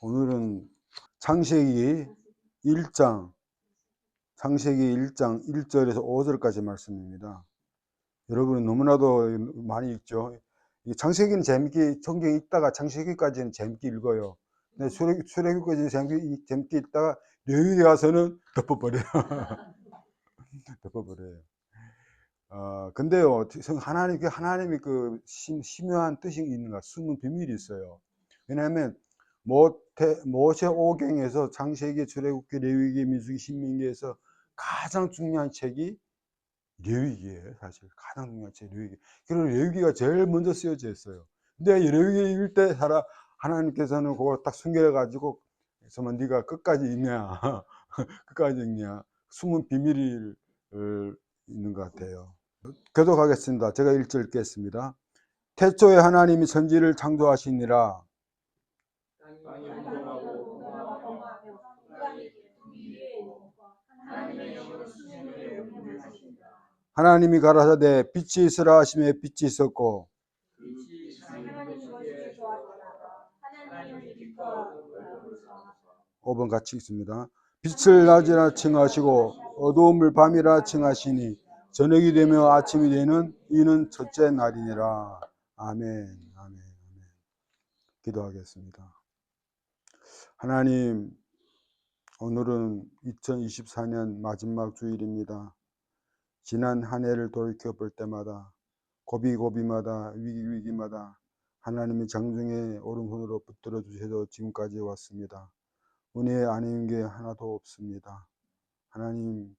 오늘은 창세기 1장 1절에서 5절까지 말씀입니다. 여러분은 너무나도 많이 읽죠. 창세기는 재밌게 성경에 읽다가 창세기까지는 재밌게 읽어요. 근데 출애굽까지 재밌게 읽다가 레위기 가서는 덮어버려요. 덮어버려요. 근데요, 하나님이 그 심오한 뜻이 있는가, 숨은 비밀이 있어요. 왜냐하면 모세 오경에서 창세기, 출애굽기, 레위기, 민수기, 신명기에서 가장 중요한 책이 레위기예요. 사실 가장 중요한 책이 레위기. 그리고 레위기가 제일 먼저 쓰여져 있어요. 근데 레위기 읽을 때 하나님께서는 그걸 딱 숨겨 가지고, 정말 네가 끝까지 읽냐, 끝까지 읽냐, 숨은 비밀이 있는 것 같아요. 교독하겠습니다. 제가 1절 읽겠습니다. 태초에 하나님이 천지를 창조하시니라. 하나님이 가라사대 빛이 있으라 하시매 빛이 있었고, 5번 같이 읽습니다. 빛을 낮이라 칭하시고 어두움을 밤이라 칭하시니 저녁이 되며 아침이 되는 이는 첫째 날이니라. 아멘. 아멘. 아멘. 기도하겠습니다. 하나님, 오늘은 2024년 마지막 주일입니다. 지난 한 해를 돌이켜 볼 때마다 고비마다 위기마다 하나님의 장중에 오른손으로 붙들어 주셔서 지금까지 왔습니다. 은혜 아닌 게 하나도 없습니다. 하나님,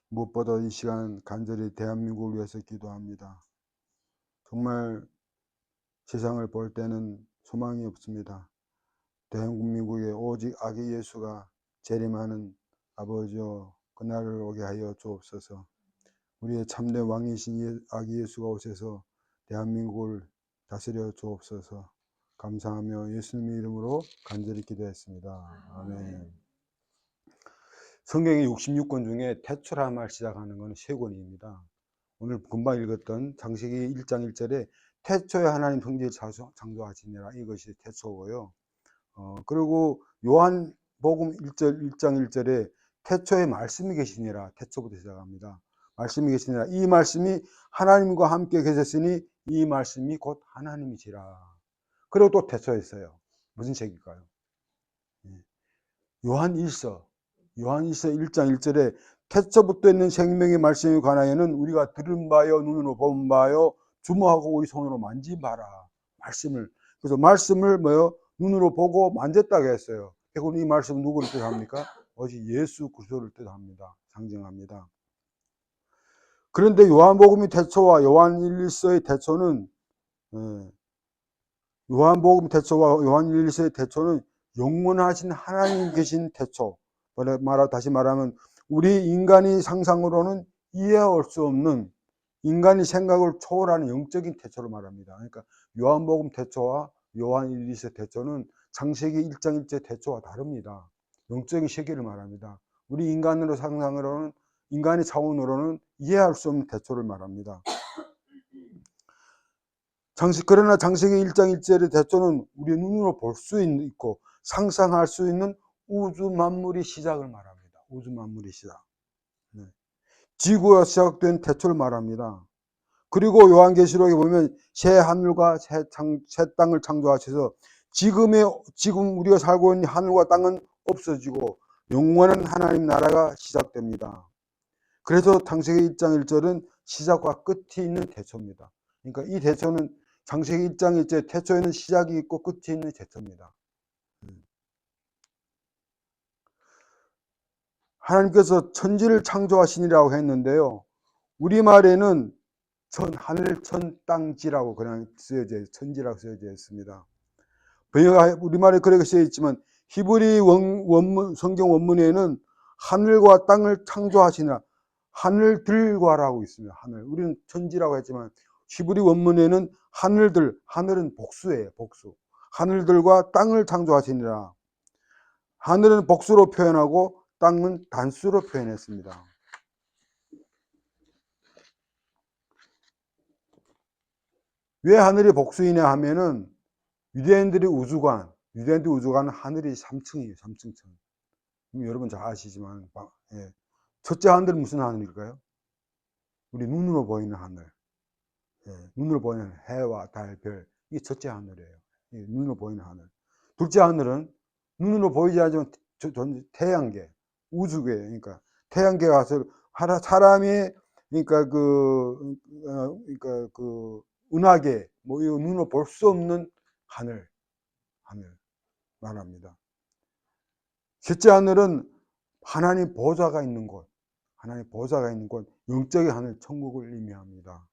무엇보다 이 시간 간절히 대한민국을 위해서 기도합니다. 정말 세상을 볼 때는 소망이 없습니다. 대한민국에 오직 아기 예수가 재림하는 아버지여, 그날을 오게 하여 주옵소서. 우리의 참된 왕이신 아기 예수가 오셔서 대한민국을 다스려 주옵소서. 감사하며 예수님의 이름으로 간절히 기도했습니다. 아멘. 성경의 66권 중에 태초라 말 시작하는 것은 3권입니다. 오늘 금방 읽었던 창세기 1장 1절에 태초에 하나님 성지를 창조하시니라, 이것이 태초고요. 그리고 요한복음 1장 1절에 태초에 말씀이 계시니라, 태초부터 시작합니다. 말씀이 계시니라, 이 말씀이 하나님과 함께 계셨으니 이 말씀이 곧 하나님이시라. 그리고 또 태초에 있어요. 무슨 책일까요? 요한일서 1장 1절에 태초부터 있는 생명의 말씀에 관하여는 우리가 들은 바요 눈으로 본 바요 주모하고 우리 손으로 만지봐라. 그래서 말씀을 눈으로 보고 만졌다고 했어요. 결국 이 말씀은 누구를 뜻합니까? 오직 예수 그리스도를 뜻합니다. 상징합니다. 그런데 요한복음의 태초와 요한일서의 태초는 영원하신 하나님 계신 태초. 다시 말하면 우리 인간이 상상으로는 이해할 수 없는, 인간의 생각을 초월하는 영적인 태초를 말합니다. 그러니까 요한복음 태초와 요한일서 태초는 창세기 1장 1절 태초와 다릅니다. 영적인 세계를 말합니다. 우리 인간으로 상상으로는, 인간의 차원으로는 이해할 수 없는 태초를 말합니다. 그러나 창세기 1장 1절의 태초는 우리 눈으로 볼 수 있고 상상할 수 있는 우주 만물의 시작을 말합니다. 우주 만물의 시작. 지구가 시작된 태초를 말합니다. 그리고 요한계시록에 보면 새 하늘과 새 땅을 창조하셔서 지금 우리가 살고 있는 하늘과 땅은 없어지고 영원한 하나님 나라가 시작됩니다. 그래서 창세기 1장 1절은 시작과 끝이 있는 태초입니다. 그러니까 이 태초는 창세기 1장 1절 태초에는 시작이 있고 끝이 있는 태초입니다. 하나님께서 천지를 창조하시니라고 했는데요. 우리말에는 하늘, 천, 땅지라고 그냥 천지라고 쓰여져 있습니다. 우리말에 그렇게 쓰여 있지만 히브리 성경 원문에는 하늘과 땅을 창조하시니라, 하늘들과라고 있습니다. 우리는 천지라고 했지만 히브리 원문에는 하늘은 복수예요. 복수. 하늘들과 땅을 창조하시니라. 하늘은 복수로 표현하고 땅은 단수로 표현했습니다. 왜 하늘이 복수이냐 하면은 유대인들의 우주관, 유대인들 우주가는 하늘이 3층이에요. 3층. 여러분 잘 아시지만, 예. 첫째 하늘은 무슨 하늘일까요? 우리 눈으로 보이는 하늘. 예. 눈으로 보이는 해와 달, 별. 이게 첫째 하늘이에요. 예. 눈으로 보이는 하늘. 둘째 하늘은 눈으로 보이지 않지만 태양계, 우주계. 그러니까 태양계 가서 사람이 그러니까 그 은하계, 뭐 이거 눈으로 볼 수 없는 하늘 말합니다. 셋째 하늘은 하나님 보좌가 있는 곳, 영적의 하늘, 천국을 의미합니다.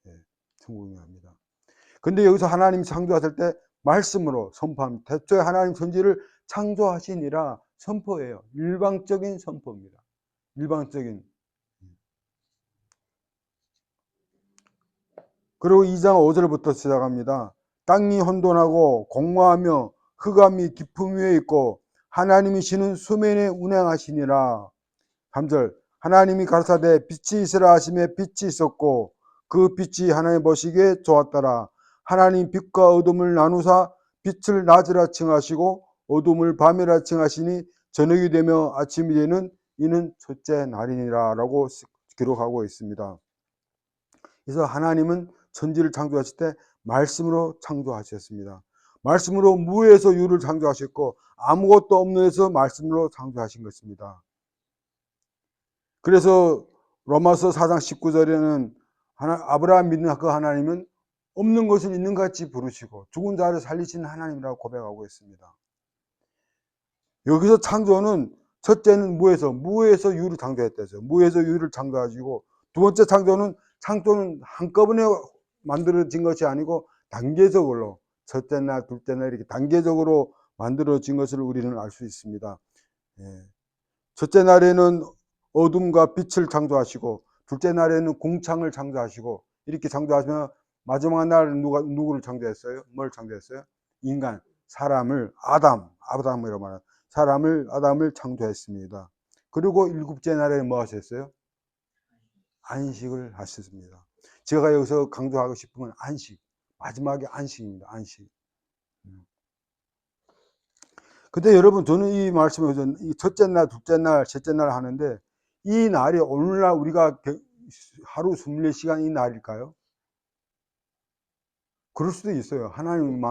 예, 천국을 의미합니다. 근데 여기서 하나님 창조하실 때 말씀으로 선포합니다. 태초에 하나님 천지를 창조하시니라 선포예요. 일방적인 선포입니다. 일방적인. 그리고 2장 5절부터 시작합니다. 땅이 혼돈하고 공허하며 흑암이 깊음 위에 있고 하나님이 시는 수면에 운행하시니라. 3절 하나님이 가라사대 빛이 있으라 하시매 빛이 있었고 그 빛이 하나님 보시기에 좋았더라. 하나님 빛과 어둠을 나누사 빛을 낮이라 칭하시고 어둠을 밤이라 칭하시니 저녁이 되며 아침이 되는 이는 첫째 날이니라 라고 기록하고 있습니다. 그래서 하나님은 천지를 창조하실 때 말씀으로 창조하셨습니다. 말씀으로 무에서 유를 창조하셨고 아무것도 없는 데서 말씀으로 창조하신 것입니다. 그래서 로마서 4장 19절에는 아브라함 믿는 그 하나님은 없는 것을 있는 것 같이 부르시고 죽은 자를 살리시는 하나님이라고 고백하고 있습니다. 여기서 창조는 첫째는 무에서 유를 창조했다죠. 무에서 유를 창조하시고 두 번째 창조는 한꺼번에 만들어진 것이 아니고 단계적으로 첫째 날, 둘째 날 이렇게 단계적으로 만들어진 것을 우리는 알 수 있습니다. 예. 첫째 날에는 어둠과 빛을 창조하시고 둘째 날에는 공창을 창조하시고 이렇게 창조하시면 마지막 날 누구를 창조했어요? 뭘 창조했어요? 인간, 사람을 아담이라고 말하는 아담을 창조했습니다. 그리고 일곱째 날에 뭐 하셨어요? 안식을 하셨습니다. 제가 여기서 강조하고 싶은 건 안식. 마지막에 안식입니다. 안식. 근데 여러분, 저는 이 말씀에서 첫째 날, 둘째 날, 셋째 날 하는데 이 날이 오늘날 우리가 하루 24시간 이 날일까요? 그럴 수도 있어요. 하나님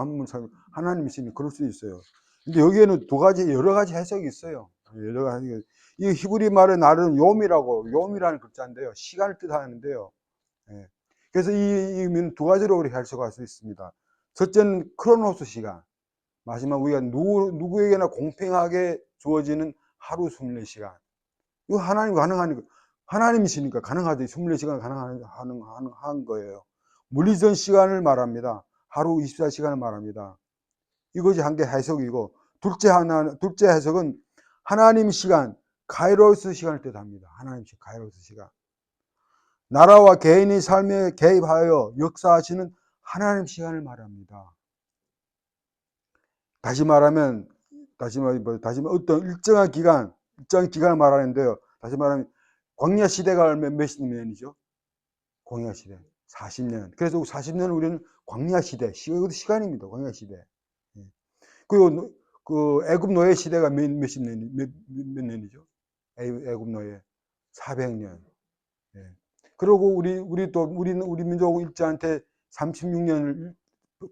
하나님이시니 그럴 수도 있어요. 근데 여기에는 여러 가지 해석이 있어요. 여러 가지. 이 히브리 말의 날은 요미라는 글자인데요. 시간을 뜻하는데요. 예. 그래서 이 의미는 두 가지로 우리 해석할 수 있습니다. 첫째는 크로노스 시간. 마지막 우리가 누구에게나 공평하게 주어지는 하루 24시간. 이거 하나님 가능하니까, 하나님이시니까 가능하죠. 24시간 가능한 거예요. 물리적 시간을 말합니다. 하루 24시간을 말합니다. 이것이 한 개 해석이고, 둘째 해석은 하나님 시간, 카이로스 시간을 뜻합니다. 하나님 시간, 카이로스 시간. 나라와 개인의 삶에 개입하여 역사하시는 하나님 시간을 말합니다. 다시 말하면 어떤 일정한 기간을 말하는데요. 다시 말하면 광야 시대가 몇 년이죠? 광야 시대 40년. 그래서 40년은 우리는 광야 시대, 이것도 시간입니다. 광야 시대. 그리고 그 애굽 노예 시대가 몇 년이죠? 애굽 노예 400년. 그리고 우리 민족 일제한테 36년을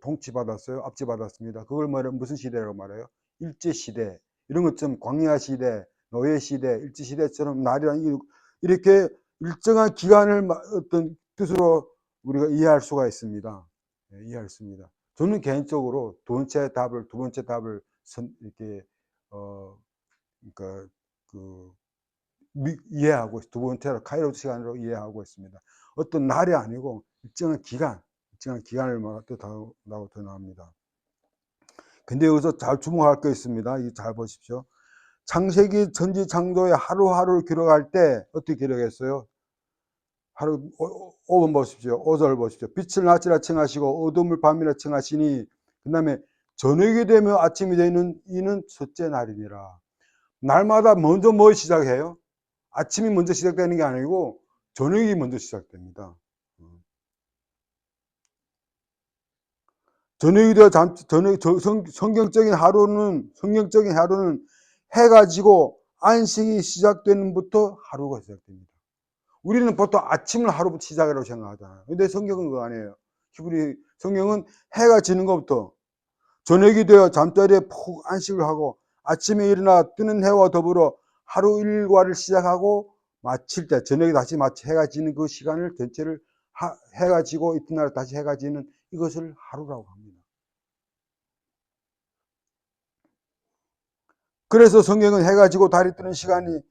통치받았어요. 압제받았습니다. 그걸 무슨 시대라고 말해요? 일제시대. 이런 것처럼 광야시대, 노예시대, 일제시대처럼 날이란 이렇게 일정한 기간을 어떤 뜻으로 우리가 이해할 수가 있습니다. 이해할 수 있습니다. 저는 개인적으로 두 번째 답을 이렇게 그러니까 이해하고 두 번째로 카이로스 시간으로 이해하고 있습니다. 어떤 날이 아니고 일정한 기간을 뜻하고 나옵니다. 근데 여기서 잘 주목할 게 있습니다. 잘 보십시오. 창세기 천지 창조의 하루하루를 기록할 때 어떻게 기록했어요? 5번 보십시오. 5절 보십시오. 빛을 낮이라 칭하시고 어둠을 밤이라 칭하시니 그 다음에 저녁이 되며 아침이 되는 이는 첫째 날이니라. 날마다 먼저 뭘 시작해요? 아침이 먼저 시작되는 게 아니고 저녁이 먼저 시작됩니다. 저녁이 되어 성경적인 하루는 해가 지고 안식이 시작되는부터 하루가 시작됩니다. 우리는 보통 아침을 하루부터 시작이라고 생각하잖아요. 근데 성경은 그거 아니에요. 히브리 성경은 해가 지는 것부터 저녁이 되어 잠자리에 푹 안식을 하고 아침에 일어나 뜨는 해와 더불어 하루 일과를 시작하고 마칠 때, 저녁에 다시 해가 지는 그 시간을 전체를 해가 지고 이튿날 다시 해가 지는 이것을 하루라고 합니다. 그래서 성경은 해가 지고 달이 뜨는 시간이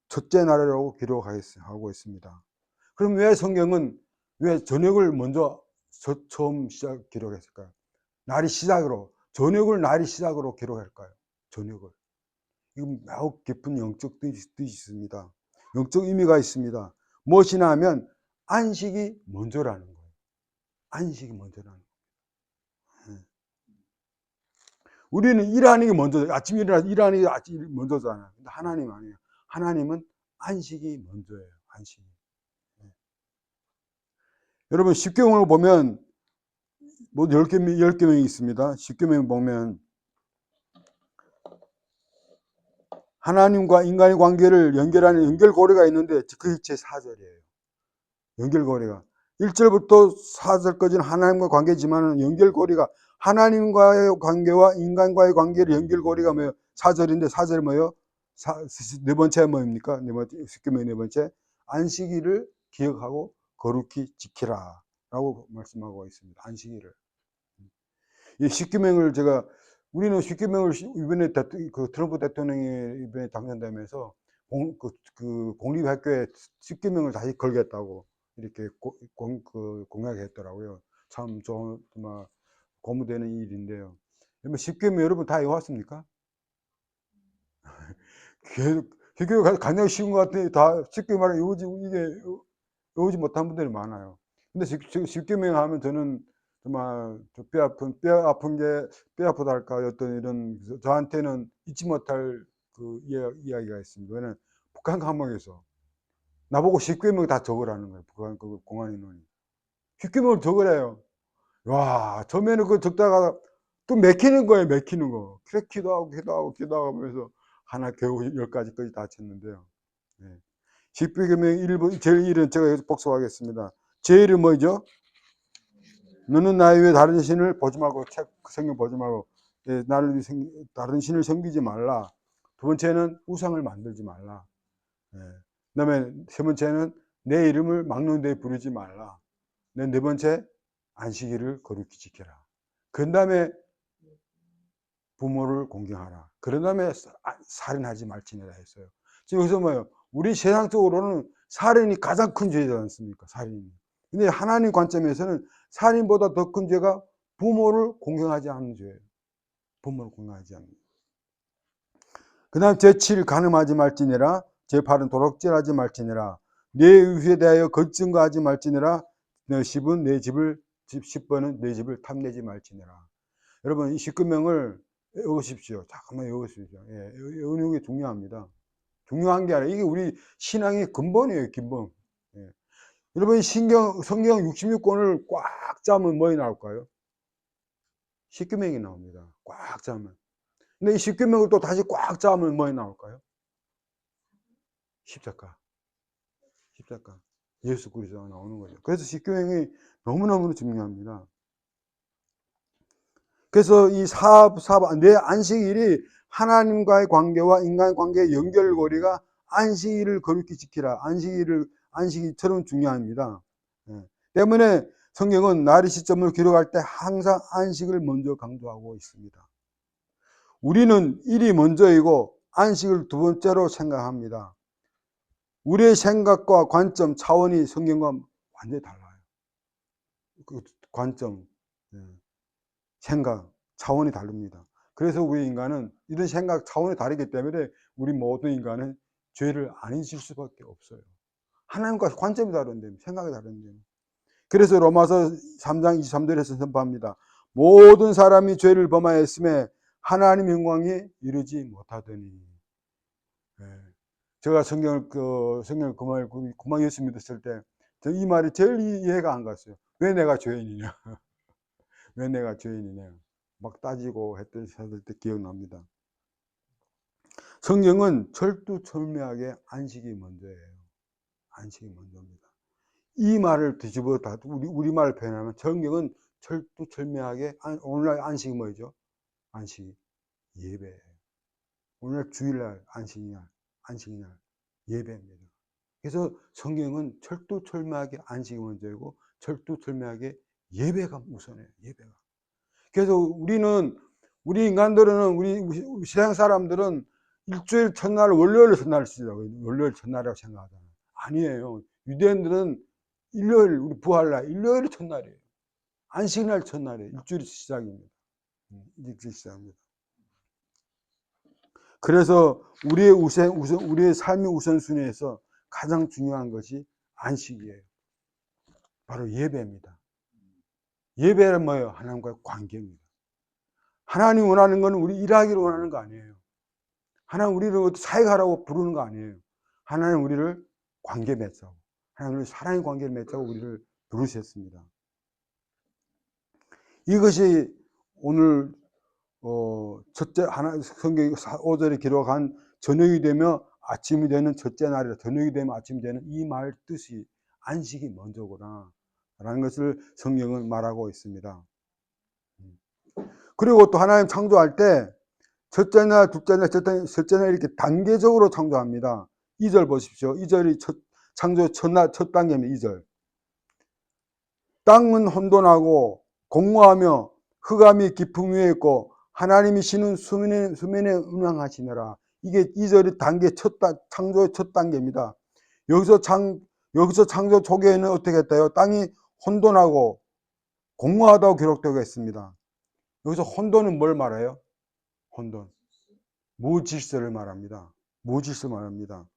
첫째 날이라고 기록하고 있습니다. 그럼 왜 성경은 왜 저녁을 먼저 처음 기록했을까요? 날이 시작으로, 저녁을 날이 시작으로 기록할까요? 저녁을. 이건 매우 깊은 영적 뜻이 있습니다. 영적 의미가 있습니다. 무엇이나 하면 안식이 먼저라는 거예요. 안식이 먼저라는 거예요. 우리는 일하는 게 먼저, 아침에 일어나서 일하는 게 먼저잖아요. 근데 하나님 아니에요. 하나님은 안식이 먼저예요. 안식이. 여러분, 십계명을 보면 뭐 10계명이 있습니다. 십계명 보면 하나님과 인간의 관계를 연결하는 연결고리가 있는데 그게 제 4절이에요. 연결고리가. 1절부터 4절까지는 하나님과 관계지만 연결고리가 하나님과의 관계와 인간과의 관계를 연결고리가 뭐예요? 4절인데 4절이 뭐예요? 네 번째 뭐입니까? 네 번째, 십계명 네 번째. 안식일을 기억하고 거룩히 지키라 라고 말씀하고 있습니다. 안식일을. 이 십계명을 우리는 십계명을 이번에 그 트럼프 대통령이 이번에 당선되면서 공립학교에 십계명을 다시 걸겠다고 이렇게 공약했더라고요. 참 정말 고무되는 일인데요. 십계명 여러분 다 외웠습니까? 십계명 가장 쉬운 것 같은데 다 쉽게 말하면 외우지 못한 분들이 많아요. 근데 십계명 하면 저는 정말 뼈 아프다 할까 어떤 이런 저한테는 잊지 못할 그 이야기가 있습니다. 왜냐면 북한 감옥에서 나보고 십계명 다 적으라는 거예요. 북한 그 공안 인원이 십계명을 적으래요. 와, 처음에는 그거 적다가 또 맥히는 거예요. 맥히는 거. 그래 기도하고 하면서 하나 겨우 10가지까지 다 쳤는데요. 네. 십계명 1번 제일 1은 제가 여기서 복습하겠습니다. 제일은 뭐죠? 너는 나의 외에 다른 신을 보지 말고 성경 보지 말고 다른 신을 섬기지 말라. 두 번째는 우상을 만들지 말라. 예. 그다음에 세 번째는 내 이름을 막는 데 부르지 말라. 네 번째 안식일을 거룩히 지켜라. 그 다음에 부모를 공경하라. 그런 다음에 살인하지 말지니라 했어요. 지금 여기서 뭐예요? 우리 세상적으로는 살인이 가장 큰 죄지 않습니까? 살인이. 근데 하나님 관점에서는 살인보다 더 큰 죄가 부모를 공경하지 않는 죄예요. 부모를 공경하지 않는. 그 다음 제7 간음하지 말지니라. 제8은 도둑질하지 말지니라. 내 의에 대하여 거짓 증거하지 말지니라. 10은 내 집을 10번은 내 집을 탐내지 말지니라. 여러분 이 10계명을 외우십시오. 잠깐만 외우십시오. 예, 외우는 게 중요합니다. 중요한 게 아니라 이게 우리 신앙의 근본이에요. 근본. 예. 여러분 성경 66권을 꽉 짜면 뭐에 나올까요? 10계명이 나옵니다. 꽉 짜면. 근데 이 10계명을 또 다시 꽉 짜면 뭐에 나올까요? 십자가. 십자가. 예수 그리스도가 나오는 거죠. 그래서 10계명이 너무너무 중요합니다. 그래서 이 내 안식일이 하나님과의 관계와 인간의 관계의 연결고리가 안식일을 거룩히 지키라. 안식일처럼 중요합니다. 예. 때문에 성경은 날의 시점을 기록할 때 항상 안식을 먼저 강조하고 있습니다. 우리는 일이 먼저이고 안식을 두 번째로 생각합니다. 우리의 생각과 관점, 차원이 성경과 완전히 달라요. 그 관점, 생각, 차원이 다릅니다. 그래서 우리 인간은 이런 생각, 차원이 다르기 때문에 우리 모든 인간은 죄를 안 잊을 수밖에 없어요. 하나님과 관점이 다른데, 생각이 다른데. 그래서 로마서 3장 23절에서 선포합니다. 모든 사람이 죄를 범하였음에 하나님 영광에 이르지 못하더니. 제가 성경을 그만 예수 믿었을 때 이 말이 제일 이해가 안 갔어요. 왜 내가 죄인이냐? 왜 내가 죄인이냐 막 따지고 했던 때 기억납니다. 성경은 철두철미하게 안식이 먼저예요. 안식이 먼저입니다. 이 말을 뒤집어 다 우리말을 표현하면 성경은 철두철미하게 오늘날 안식이 뭐죠? 안식이 예배예요. 오늘 주일날 안식이날 예배입니다. 그래서 성경은 철두철미하게 안식이 먼저이고 철두철미하게 예배가 우선해요. 예배가. 그래서 우리 인간들은 우리 세상 사람들은 일주일 첫날 월요일 첫날을 쓰더라고요. 월요일 첫날이라고 생각하잖아요. 아니에요. 유대인들은 일요일 우리 부활날 일요일이 첫날이에요. 안식날 첫날이에요. 일주일 시작입니다. 일주일 시작입니다. 그래서 우리의 삶의 우선순위에서 가장 중요한 것이 안식이에요. 바로 예배입니다. 예배는 뭐예요? 하나님과의 관계입니다. 하나님 원하는 건 우리 일하기를 원하는 거 아니에요. 하나님 우리를 사역하라고 부르는 거 아니에요. 하나님 우리를 관계 맺자고, 하나님 우리 사랑의 관계를 맺자고 우리를 부르셨습니다. 이것이 오늘 첫째 성경 5절에 기록한 저녁이 되며 아침이 되는 첫째 날이라, 저녁이 되면 아침이 되는 이 말 뜻이 안식이 먼저구나 라는 것을 성경은 말하고 있습니다. 그리고 또 하나님 창조할 때 첫째 날, 둘째 날, 셋째 날 이렇게 단계적으로 창조합니다. 2절 보십시오. 2절이 창조 첫 단계입니다. 2절. 땅은 혼돈하고 공허하며 흑암이 깊음 위에 있고 하나님이 쉬는 수면에 운항하시느라. 이게 2절이 창조의 첫 단계입니다. 여기서 창조 초기에는 어떻게 했다요? 땅이 혼돈하고 공허하다고 기록되고 있습니다. 여기서 혼돈은 뭘 말해요? 혼돈. 무질서를 말합니다. 무질서 말합니다.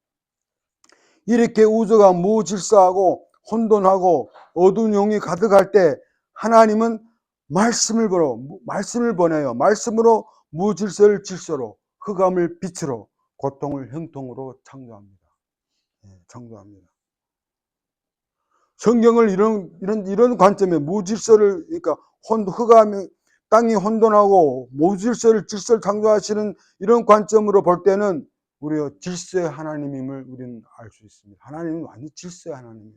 이렇게 우주가 무질서하고 혼돈하고 어두운 영이 가득할 때 하나님은 말씀을 보내요. 말씀으로 무질서를 질서로, 흑암을 빛으로, 고통을 형통으로 창조합니다. 창조합니다. 성경을 이런 관점에 무질서를, 그러니까 흑암이, 땅이 혼돈하고 무질서를 질서를 창조하시는 이런 관점으로 볼 때는 우리가 질서의 하나님임을 우리는 알 수 있습니다. 하나님은 완전 질서의 하나님이에요.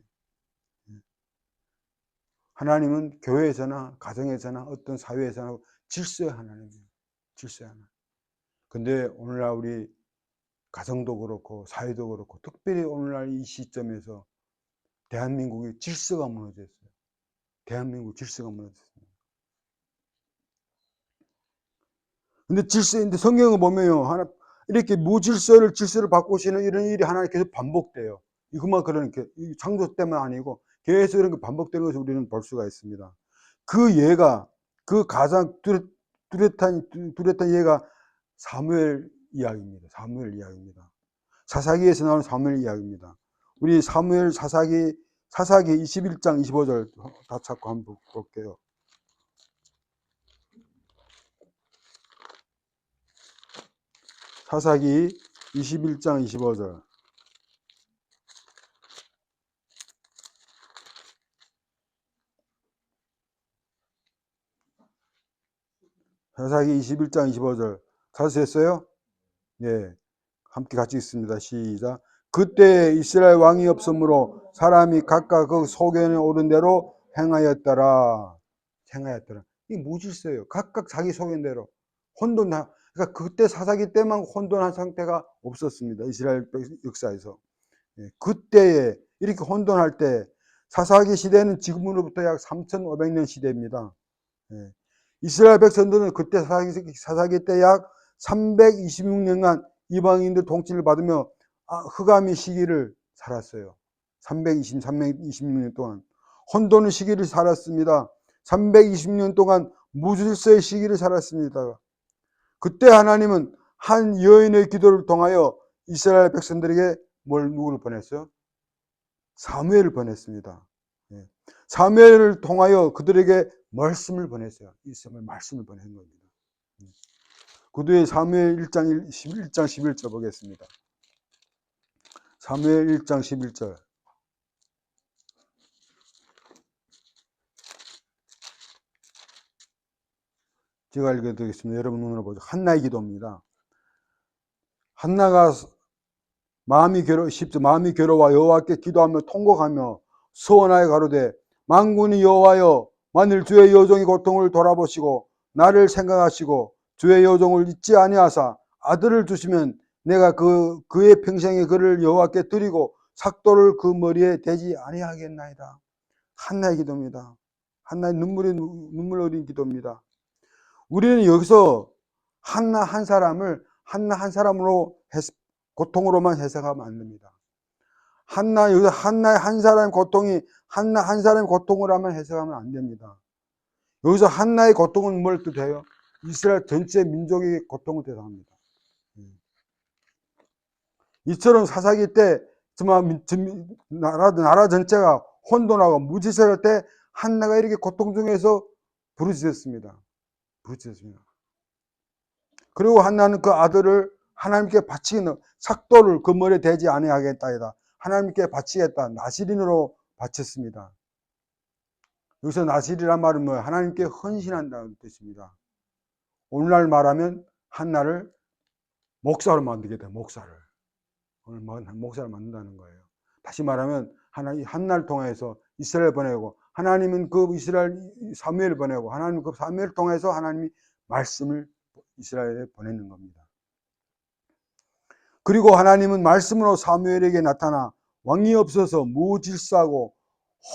하나님은 교회에서나 가정에서나 어떤 사회에서나 질서의 하나님이에요. 질서의 하나님. 근데 오늘날 우리 가정도 그렇고 사회도 그렇고 특별히 오늘날 이 시점에서 대한민국의 질서가 무너져 있어요. 대한민국 질서가 무너졌습니다. 근데 성경을 보면요, 이렇게 무질서를 질서를 바꾸시는 이런 일이 하나님 계속 반복돼요. 이것만 그러니까 창조 때만 아니고 계속 이런 게 반복되는 것을 우리는 볼 수가 있습니다. 그 가장 뚜렷한 예가 사무엘 이야기입니다. 사무엘 이야기입니다. 사사기에서 나오는 사무엘 이야기입니다. 우리 사무엘 사사기 21장 25절 다 찾고 한번 볼게요. 사사기 21장 25절. 사사기 21장 25절. 찾으셨어요? 예. 함께 같이 읽습니다. 시작. 그때 이스라엘 왕이 없으므로 사람이 각각 그 소견에 오른 대로 행하였더라. 이게 무질서예요. 각각 자기 소견대로. 그러니까 그때 사사기 때만 혼돈한 상태가 없었습니다. 이스라엘 역사에서. 그때에 이렇게 혼돈할 때 사사기 시대는 지금으로부터 약 3,500년 시대입니다. 이스라엘 백성들은 그때 사사기 때 약 326년간 이방인들 통치를 받으며 흑암의 시기를 살았어요. 326년 동안 혼돈의 시기를 살았습니다. 320년 동안 무질서의 시기를 살았습니다. 그때 하나님은 한 여인의 기도를 통하여 이스라엘 백성들에게 누구를 보냈어요? 사무엘을 보냈습니다. 사무엘을 통하여 그들에게 말씀을 보냈어요. 말씀을 보낸 겁니다. 구두의 사무엘 1장 11절 보겠습니다. 사무엘 1장 11절. 제가 읽어드리겠습니다. 여러분 눈으로 보죠. 한나의 기도입니다. 한나가 마음이 괴로워 여호와께 기도하며 통곡하며 소원하여 가로되 만군의 여호와여 만일 주의 여종의 고통을 돌아보시고 나를 생각하시고 주의 여종을 잊지 아니하사 아들을 주시면 내가 그의 평생에 그를 여호와께 드리고 삭도를 그 머리에 대지 아니하겠나이다. 한나의 기도입니다. 한나의 눈물 어린 기도입니다. 우리는 여기서 한나 한 사람으로 고통으로만 해석하면 안 됩니다. 여기서 한나의 한 사람의 고통이 한나 한 사람의 고통으로만 해석하면 안 됩니다. 여기서 한나의 고통은 뭘 뜻해요? 이스라엘 전체 민족의 고통을 뜻합니다. 이처럼 사사기 때 정말 나라 전체가 혼돈하고 무질서할 때 한나가 이렇게 고통 중에서 부르짖었습니다. 그리고 한나는 그 아들을 하나님께 바치는 삭도를 그 머리에 대지 아니하겠다이다. 하나님께 바치겠다. 나시린으로 바쳤습니다. 여기서 나시리란 말은 뭐예요? 하나님께 헌신한다는 뜻입니다. 오늘날 말하면 한나를 목사로 만들게 돼. 목사를 만든다는 거예요. 다시 말하면 하나님 한나를 통해서 이스라엘 보내고 하나님은 그 이스라엘 사무엘을 보내고 하나님 그 사무엘을 통해서 하나님이 말씀을 이스라엘에 보내는 겁니다. 그리고 하나님은 말씀으로 사무엘에게 나타나 왕이 없어서 무질서하고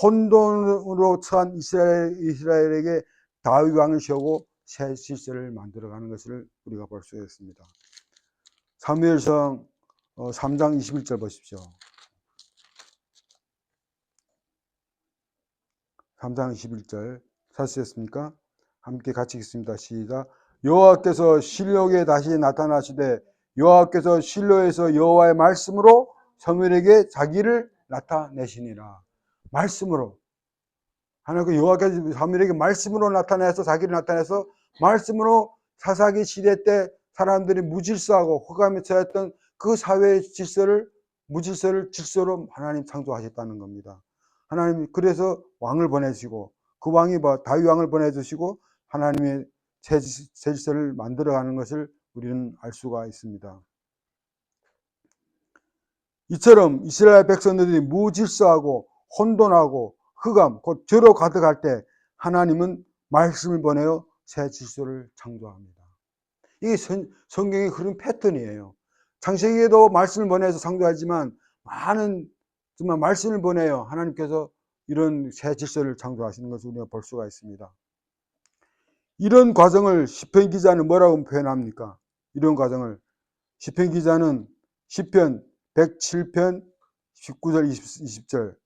혼돈으로 처한 이스라엘에게 다윗 왕을 세우고 새 질서를 만들어가는 것을 우리가 볼 수 있습니다. 사무엘상 3장 21절 보십시오. 3장 21절 찾으셨습니까? 함께 같이 읽습니다. 시작. 여호와께서 실로에 다시 나타나시되 여호와께서 실로에서 여호와의 말씀으로 사무엘에게 자기를 나타내시니라. 말씀으로 하나님 여호와께서 사무엘에게 말씀으로 나타내서 자기를 나타내서 말씀으로 사사기 시대 때 사람들이 무질서하고 흑암에 처했던 그 사회의 무질서를 질서로 하나님 창조하셨다는 겁니다. 하나님이 그래서 왕을 보내시고 그 왕이 다윗 왕을 보내주시고 하나님의 새 질서를 만들어가는 것을 우리는 알 수가 있습니다. 이처럼 이스라엘 백성들이 무질서하고 혼돈하고 흑암, 곧 죄로 가득할 때 하나님은 말씀을 보내어 새 질서를 창조합니다. 이게 성경의 흐름 패턴이에요. 창세기에도 말씀을 보내서 창조하지만 많은 정말 말씀을 보내요. 하나님께서 이런 새 질서를 창조하시는 것을 우리가 볼 수가 있습니다. 이런 과정을 시편 기자는 뭐라고 표현합니까? 이런 과정을 시편 기자는 시편 107편 19절 20절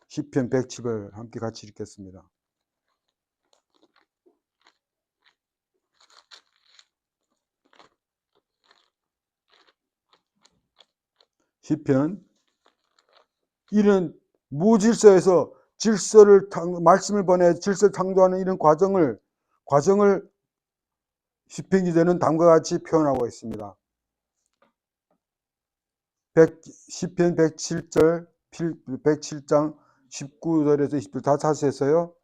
시편 107을 함께 같이 읽겠습니다. 시편 이런 무질서에서 말씀을 보내 질서를 창조하는 이런 과정을 시편 기자는 다음과 같이 표현하고 있습니다. 시편 107장 19절에서 20절 다 찾으셨어요?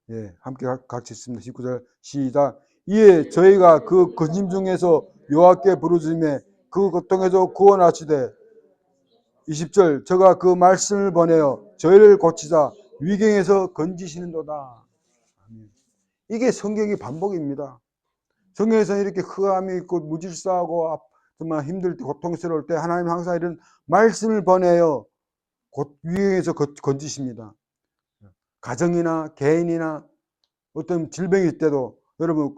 예, 함께 같이 읽습니다. 19절 시작. 이에 저희가 그 근심 중에서 여호와께 부르짖음에 그 고통에서 구원하시되 20절 저가 그 말씀을 보내어 저희를 고치사 위경에서 건지시는도다. 이게 성경의 반복입니다. 성경에서는 이렇게 흑암이 있고 무질서하고 정말 힘들 때 고통스러울 때 하나님 항상 이런 말씀을 보내어 위경에서 건지십니다. 가정이나 개인이나 어떤 질병이 있을 때도 여러분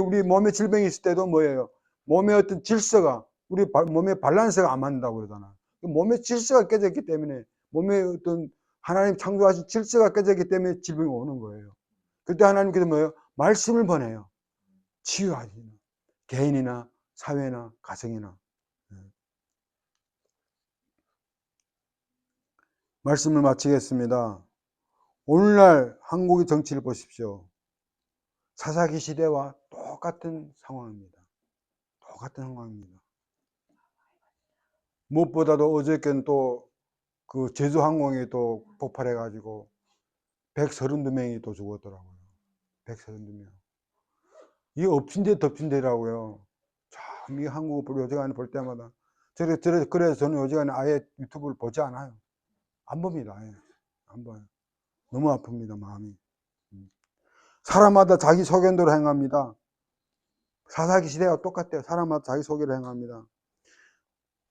우리 몸에 질병이 있을 때도 뭐예요? 몸의 어떤 질서가 우리 몸의 밸런스가 안 맞는다고 그러잖아. 몸의 질서가 깨졌기 때문에 몸의 어떤 하나님 창조하신 질서가 깨졌기 때문에 질병이 오는 거예요. 그때 하나님께서 뭐예요? 말씀을 보내요. 치유하시는 개인이나 사회나 가정이나 말씀을 마치겠습니다. 오늘날 한국의 정치를 보십시오. 사사기 시대와 똑같은 상황입니다. 무엇보다도 어저께는 또 그 제주항공이 또 폭발해가지고 132명이 또 죽었더라고요. 132명. 이게 엎친 데 덮친 데라고요. 참, 이 한국어 요즘에 볼 때마다. 그래서 저는 요즘에 아예 유튜브를 보지 않아요. 안 봅니다. 아예. 안 봐요. 너무 아픕니다, 마음이. 사람마다 자기 소견대로 행합니다. 사사기 시대와 똑같아요. 사람마다 자기 소견대로 행합니다.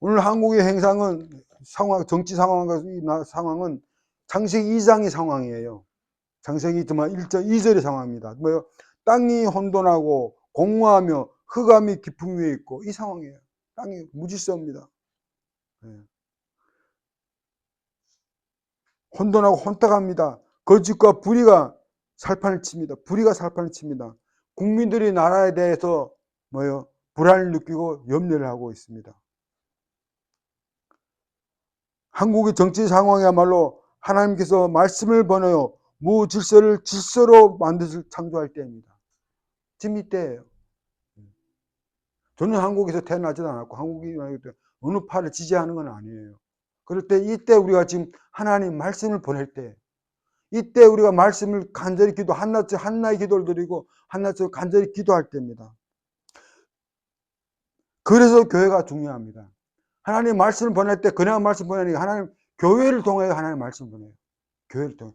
오늘 한국의 행상은 정치 상황은 창세기 2장의 상황이에요. 창세기 2절의 상황입니다. 뭐요? 땅이 혼돈하고 공허하며 흑암이 깊음 위에 있고 이 상황이에요. 땅이 무질서합니다. 네. 혼돈하고 혼탁합니다. 거짓과 불의가 살판을 칩니다. 불의가 살판을 칩니다. 국민들이 나라에 대해서 뭐요? 불안을 느끼고 염려를 하고 있습니다. 한국의 정치 상황이야말로 하나님께서 말씀을 번호요 무질서를 질서로 만드실 창조할 때입니다. 지금 이때예요. 저는 한국에서 태어나지도 않았고 한국이 어느 파를 지지하는 건 아니에요. 그럴 때 이때 우리가 지금 하나님 말씀을 보낼 때 이때 우리가 말씀을 간절히 한나의 기도를 드리고 한나처럼 간절히 기도할 때입니다. 그래서 교회가 중요합니다. 하나님 말씀을 보낼 때 그냥 말씀 보내니까 하나님 교회를 통해 하나님 말씀 보내요. 교회를 통해.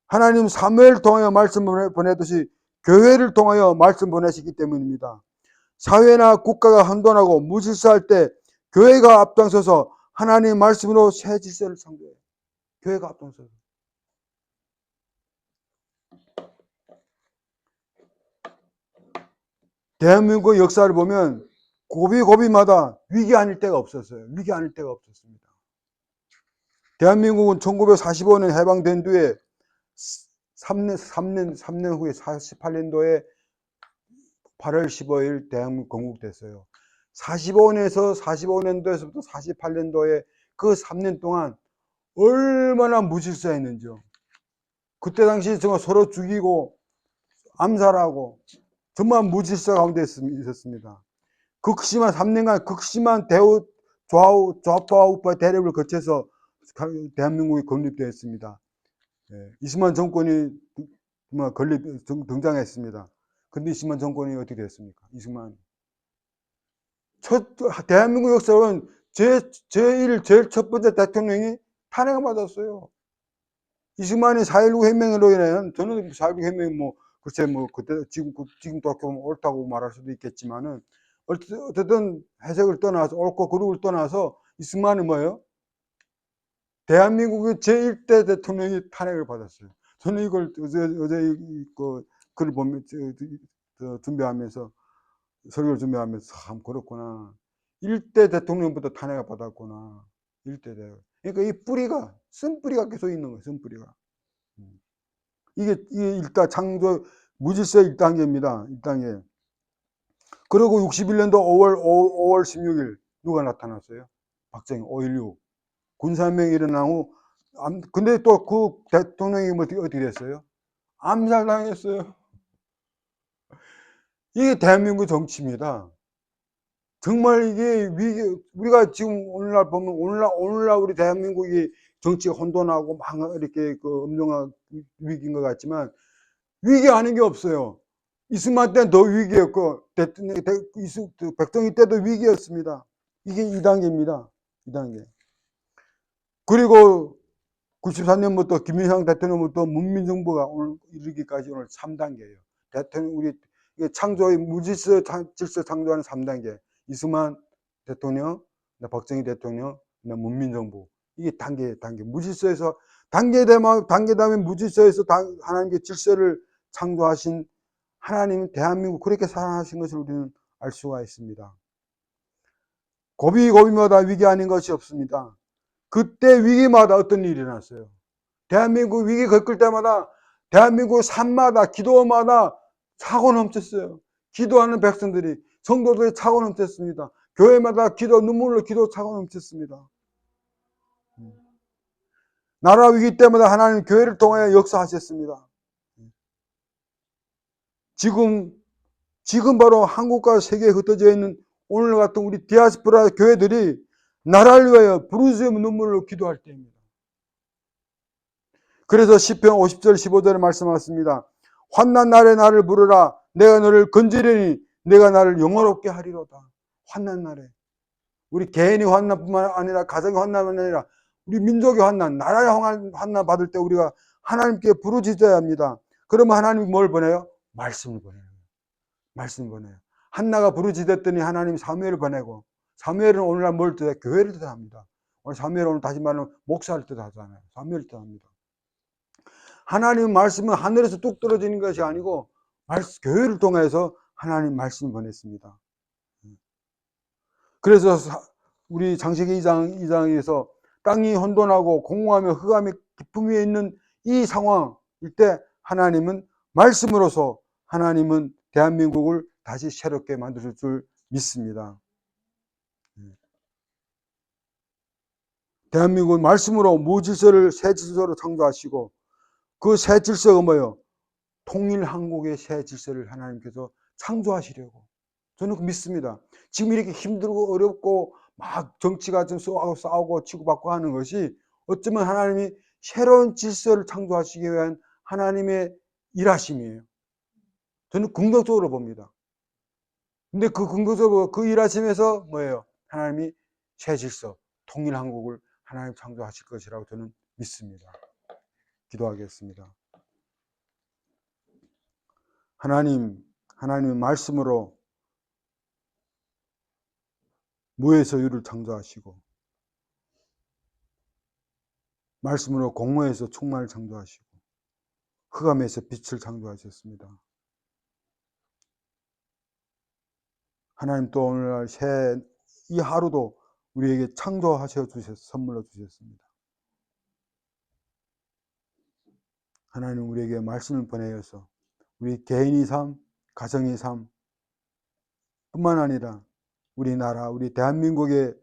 하나님 사무엘을 통하여 말씀을 보내듯이 교회를 통하여 말씀 보내시기 때문입니다. 사회나 국가가 혼돈하고 무질서할 때 교회가 앞장서서 하나님 말씀으로 새 질서를 창조해요. 교회가 앞장서서. 대한민국 역사를 보면 고비고비마다 위기 아닐 때가 없었어요. 위기 아닐 때가 없었습니다. 대한민국은 1945년 해방된 뒤에 3년 후에 48년도에 8월 15일 대한민국 건국됐어요. 45년도에서부터 48년도에 그 3년 동안 얼마나 무질서했는지요. 그때 당시 정말 서로 죽이고 암살하고 정말 무질서 가운데 있었습니다. 극심한 3년간 극심한 좌파 우파 대립을 거쳐서 대한민국이 건립되었습니다. 이승만 정권이 등장했습니다. 근데 이승만 정권이 어떻게 됐습니까? 이승만 대한민국 역사는 제일 첫 번째 대통령이 탄핵을 받았어요. 이승만이 4.19 혁명으로 인해 저는 4.19 혁명이 글쎄 그때 지금 돌아보면 옳다고 말할 수도 있겠지만은 어쨌든 해석을 떠나서 옳고 그르고를 떠나서 이승만이 뭐예요? 대한민국의 제1대 대통령이 탄핵을 받았어요. 저는 이걸 어제 글을 보면 준비하면서 설교를 준비하면서 참 그렇구나. 1대 대통령부터 탄핵을 받았구나. 1대 대통령. 그러니까 이 뿌리가 쓴뿌리가 계속 있는 거예요. 쓴뿌리가. 이게 일단 창조 무질서 1단계입니다. 1단계. 그리고 61년도 5월 16일 누가 나타났어요? 박정희 5.16 군사혁명이 일어난 후 근데 또 그 대통령이 어떻게 됐어요? 암살당했어요. 이게 대한민국 정치입니다. 정말 이게 우리가 지금 오늘날 보면 오늘날 우리 대한민국이 정치가 혼돈하고 막 이렇게 엄중한 위기인 것 같지만 위기 아닌 게 없어요. 이승만 때는 더 위기였고 백정희 때도 위기였습니다. 이게 2단계입니다. 2단계. 그리고 94년부터 김일성 대통령부터 문민정부가 오늘 이르기까지 오늘 3단계예요. 대통령 우리 창조의 무질서 질서 창조하는 3단계. 이승만 대통령, 박정희 대통령, 문민정부. 이게 단계 무질서에서 단계 다음에 무질서에서 하나님께 질서를 창조하신 하나님은 대한민국 그렇게 사랑하신 것을 우리는 알 수가 있습니다. 고비고비마다 위기 아닌 것이 없습니다. 그때 위기마다 어떤 일이 일어났어요. 대한민국 위기 겪을 때마다 대한민국 산마다 기도마다 차고 넘쳤어요. 기도하는 백성들이 성도들이 차고 넘쳤습니다. 교회마다 눈물로 기도 차고 넘쳤습니다. 나라 위기 때마다 하나님 교회를 통해 역사하셨습니다. 지금 바로 한국과 세계에 흩어져 있는 오늘 같은 우리 디아스포라 교회들이 나라를 위하여 부르짖음 눈물로 기도할 때입니다. 그래서 시편 50절 15절에 말씀하셨습니다. 환난 날에 나를 부르라. 내가 너를 건지려니 내가 나를 영화롭게 하리로다. 환난 날에. 우리 개인이 환난뿐만 아니라 가정의 환난뿐만 아니라 우리 민족의 환난, 나라의 환난 받을 때 우리가 하나님께 부르짖어야 합니다. 그러면 하나님이 뭘 보내요? 말씀을 보내요. 말씀을 보내요. 한나가 부르짖었더니 하나님이 사무엘을 보내고, 사무엘은 오늘날 뭘 뜻해? 교회를 뜻합니다. 오늘 사무엘 오늘 다시 말하면 목사를 뜻하잖아요. 사무엘을 뜻합니다. 하나님 말씀은 하늘에서 뚝 떨어지는 것이 아니고 교회를 통해서 하나님 말씀을 보냈습니다. 그래서 우리 창세기 2장에서 땅이 혼돈하고 공허하며 흑암의 깊음 위에 있는 이 상황일 때 하나님은 말씀으로서 하나님은 대한민국을 다시 새롭게 만드실 줄 믿습니다. 대한민국은 말씀으로 무질서를 새 질서로 창조하시고 그 새 질서가 뭐예요? 통일한국의 새 질서를 하나님께서 창조하시려고 저는 믿습니다. 지금 이렇게 힘들고 어렵고 막 정치가 좀 싸우고 치고받고 하는 것이 어쩌면 하나님이 새로운 질서를 창조하시기 위한 하나님의 일하심이에요. 저는 긍정적으로 봅니다. 근데 그 긍정적으로 그 일하심에서 뭐예요? 하나님이 새 질서, 통일한국을 하나님 창조하실 것이라고 저는 믿습니다. 기도하겠습니다. 하나님의 말씀으로 무에서 유를 창조하시고 말씀으로 공허에서 충만을 창조하시고 흑암에서 빛을 창조하셨습니다. 하나님 또 오늘날 이 하루도 우리에게 창조하셔 선물로 주셨습니다. 하나님 우리에게 말씀을 보내어서 우리 개인의 삶, 가정의 삶 뿐만 아니라 우리나라, 우리 대한민국에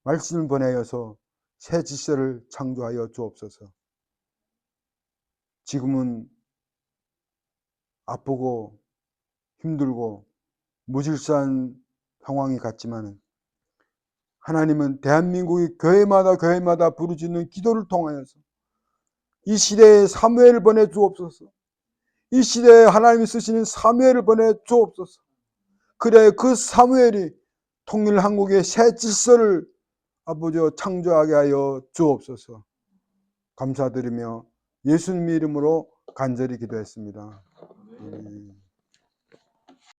말씀을 보내어서 새 질서를 창조하여 주옵소서. 지금은 아프고 힘들고 무질서한 상황이 같지만 하나님은 대한민국의 교회마다 부르짖는 기도를 통하여서 이 시대에 사무엘을 보내 주옵소서. 이 시대에 하나님이 쓰시는 사무엘을 보내 주옵소서. 그래야 그 사무엘이 통일한국의 새 질서를 아버지 창조하게 하여 주옵소서. 감사드리며 예수님 이름으로 간절히 기도했습니다.